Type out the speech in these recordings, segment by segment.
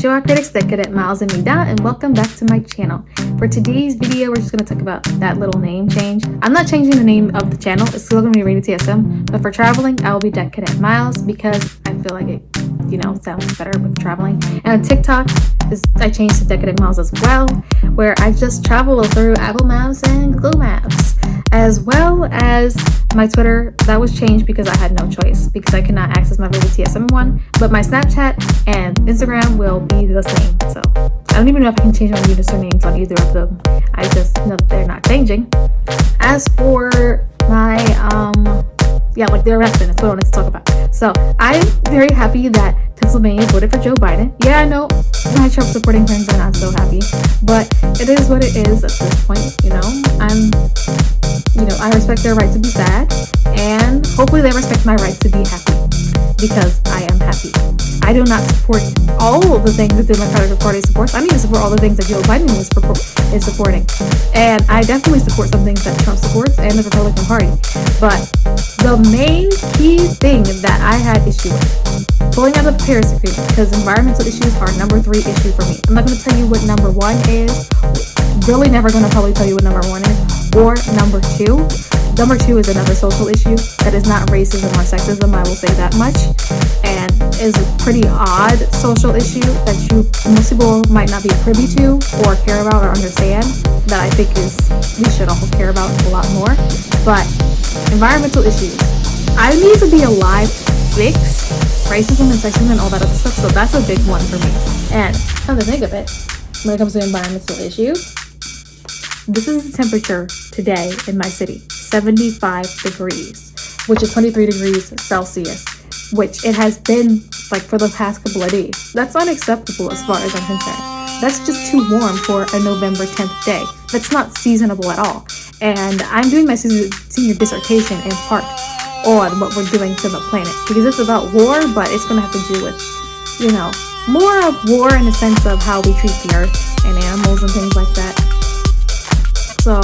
Konnichiwa critics, Decadent Miles and Nida, and welcome back to my channel. For today's video, we're just going to talk about that little name change. I'm not changing the name of the channel, it's still going to be Rated TSM, but for traveling, I will be Decadent Miles because I feel like it, sounds better with traveling. And on TikTok, I changed to Decadent Miles as well, where I just travel through Apple Maps and Google Maps, as well as my Twitter. That was changed because I had no choice, because I cannot access my Rated TSM one, but my Snapchat and Instagram will be the same. So I don't even know if I can change my usernames on either of them. I just know that they're not changing. As for my the election, that's what I wanted to talk about. So I'm very happy that Pennsylvania voted for Joe Biden. Yeah, I know my Trump supporting friends are not so happy, but it is what it is at this point. I respect their right to be sad, and hopefully they respect my right to be happy, because I am happy. I do not support all of the things that the Democratic Party supports. I need to support all the things that Joe Biden is supporting. And I definitely support some things that Trump supports and the Republican Party. But the main key thing that I had issue with, pulling out of the Paris Agreement, because environmental issues are number 3 issue for me. I'm not going to tell you what number 1 is. Really never going to probably tell you what number 1 is. Or number 2. Number 2 is another social issue that is not racism or sexism, I will say that much, and is a pretty odd social issue that most people might not be privy to or care about or understand, that I think we should all care about a lot more. But environmental issues, I need to be alive to fix racism and sexism and all that other stuff, so that's a big one for me. And come to think of it, when it comes to environmental issues, this is the temperature today in my city, 75 degrees, which is 23 degrees Celsius, which it has been like for the past couple of days. That's unacceptable as far as I'm concerned. That's just too warm for a November 10th day. That's not seasonable at all. And I'm doing my senior dissertation in part on what we're doing to the planet, because it's about war, but it's going to have to do with, more of war in the sense of how we treat the earth and animals and things like that. So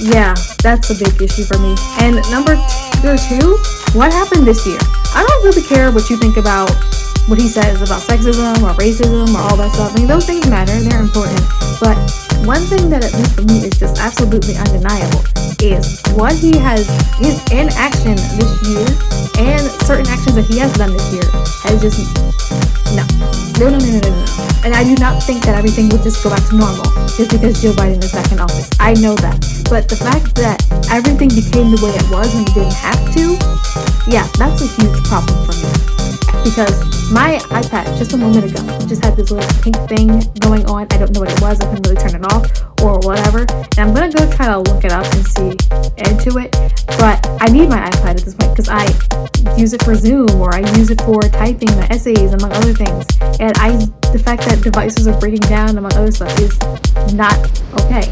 yeah, that's a big issue for me. And number 2, what happened this year? I don't really care what you think about what he says about sexism or racism or all that stuff. I mean, those things matter, they're important. But one thing that at least for me is just absolutely undeniable is what his inaction this year and certain actions that he has done this year has just, no. And I do not think that everything will just go back to normal just because Joe Biden is back in office. I know that. But the fact that everything became the way it was and it didn't have to, yeah, that's a huge problem for me. Because my iPad just a moment ago just had this little pink thing going on. I don't know what it was. I couldn't really turn it off or whatever. And I'm going to go try to look it up and see into it. But I need my iPad at this point because I use it for Zoom, or I use it for typing my essays, among other things. And the fact that devices are breaking down, among other stuff, is not okay.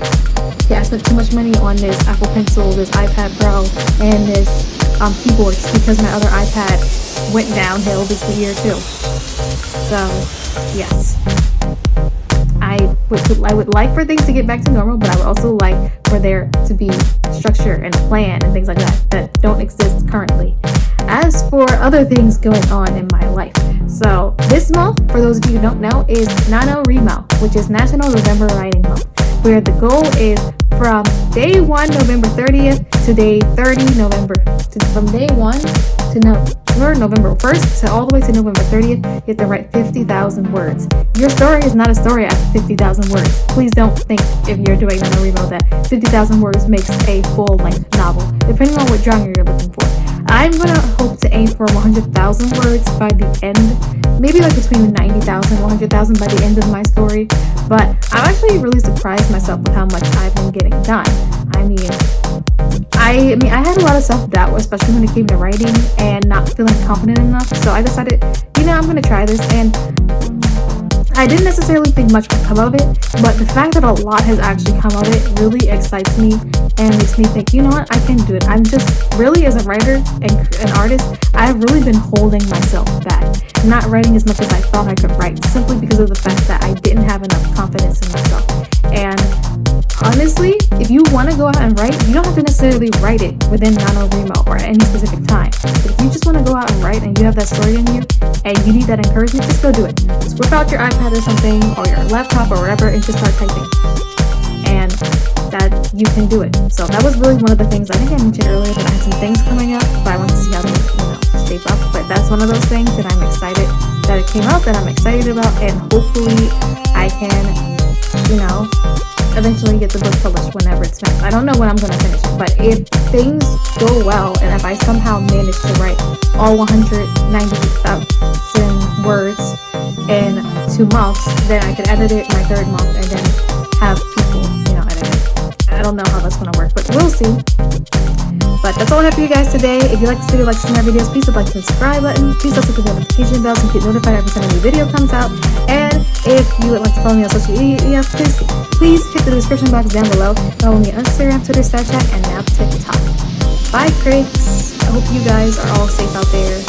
Yeah, I spent too much money on this Apple Pencil, this iPad Pro, and this keyboard just because my other iPad went downhill this year too. So yes, I would like for things to get back to normal, but I would also like for there to be structure and plan and things like that don't exist currently. As for other things going on in my life, so this month, for those of you who don't know, is NaNoWriMo, which is National November Writing Month, where the goal is from day 1, November 30th, to day 30, from day 1 to November 1st to all the way to November 30th, you have to write 50,000 words. Your story is not a story after 50,000 words. Please don't think, if you're doing NaNoWriMo, that 50,000 words makes a full-length novel, depending on what genre you're looking for. I'm going to hope to aim for 100,000 words by the end, maybe like between 90,000 and 100,000 by the end of my story, but I'm actually really surprised myself with how much I've been getting done. I had a lot of self-doubt, especially when it came to writing and not feeling confident enough, so I decided, I'm going to try this, and I didn't necessarily think much would come of it, but the fact that a lot has actually come of it really excites me and makes me think, what, I can do it. I'm just really, as a writer and an artist, I've really been holding myself back, not writing as much as I thought I could write, simply because of the fact that I didn't have enough confidence in myself. And honestly, if you want to go out and write, you don't have to necessarily write it within NaNoWriMo or at any specific time. But if you just want to go out and write and you have that story in you and you need that encouragement, just go do it. Just whip out your iPad or something or your laptop or whatever and just start typing. And that you can do it. So that was really one of the things. I think I mentioned earlier that I had some things coming up, but I want to see how they, shape up. But that's one of those things that I'm excited that it came out, that I'm excited about, and hopefully I can, eventually get the book published whenever it's finished. I don't know when I'm going to finish it, but if things go well and if I somehow manage to write all 190,000 words in 2 months, then I could edit it my 3rd month and then have people, edit it. I don't know how that's going to work, but we'll see. But that's all I have for you guys today. If you like this video, like to see my videos, please hit the subscribe button. Please also click the notification bell so you get notified every time a new video comes out. And if you would like to follow me on social media, please hit the description box down below. Follow me on Instagram, Twitter, Snapchat, and now TikTok. Bye, critics. I hope you guys are all safe out there.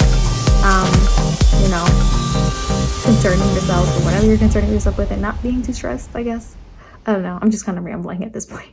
Concerning yourselves or whatever you're concerning yourself with and not being too stressed, I guess. I don't know. I'm just kind of rambling at this point.